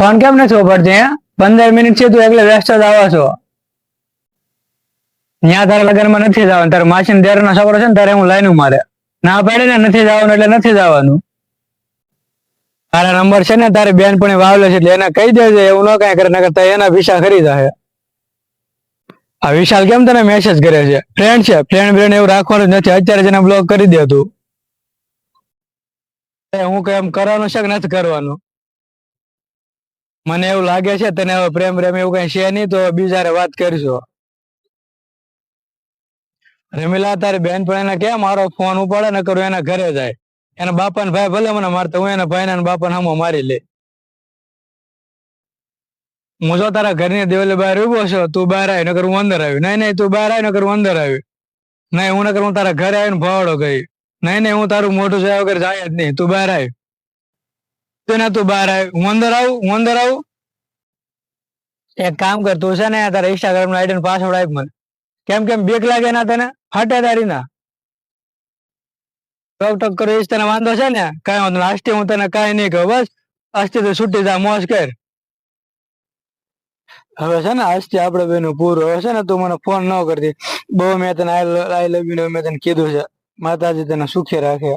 Phone કેમ નથી ઉપાડતી? 15 minute છે તું એકલે વ્યસ્ત જ આવો છો. ત્યાં તારા લગ્નમાં નથી જવાનું, તારા માસી દેર નો છોકરો છે ને તારે હું લાઈન મારે ના પાડે ને નથી જવાનું એટલે નથી જવાનું. તારા નંબર છે ને તારી બેન પણ વાવલે છે એટલે એને કહી દેજે એવું ન કઈ કરે, નકર એના વિશા ખરી જાય. આ વિશાલ કેમ તને મેસેજ કરે છે? ફ્રેન્ડ છે, ફ્રેન્ડ એવું રાખવાનું જ નથી. અત્યારે જેને બ્લોક કરી દે તું. હું કઈ એમ કરવાનું છે કે નથી કરવાનું? મને એવું લાગે છે તને હવે પ્રેમ પ્રેમ એવું કઈ છે નહીં, તો બીજા વાત કરશો. રમીલા તારી બેન પણ એને કે મારો ફોન ઉપાડે ને કરું એના ઘરે જાય. એના બાપા ને ભાઈ ભલે મને મારતો, હું એના ભાઈ ને બાપા હમો મારી લે. હું જો તારા ઘરની દેવલે બહાર ઉભો છો, તું બહાર આવી નકર હું અંદર આવી. નહીં તું બહાર આવી નકર હું અંદર આવી. નહીં હું નકર હું તારા ઘરે આવીને ભવાડો ગઈ. નહીં હું તારું મોઢું જોયા વગર જાય જ નહીં. તું બહાર આવી. તું બહાર આવી. હું અંદર આવું. એક કામ કર, તું છે ને તારા ઇન્સ્ટાગ્રામ આઈડી નો પાસવર્ડ આપ મને. કેમ બીક લાગે ના તને? ફાટે તારી ના ટક ટક કરો તને વાંધો છે ને? કઈ વાંધો નહીં. આજથી હું તને કઈ નહીં કહું. બસ આજથી તું છૂટી જા, મોજ કર. હવે છે ને આજથી આપડે બેનું પૂરું. હવે છે ને તું મને ફોન ન કરતી. બહુ મેં તને આઈ લવ યુ મેં તને કીધું છે. માતાજી તને સુખી રાખે.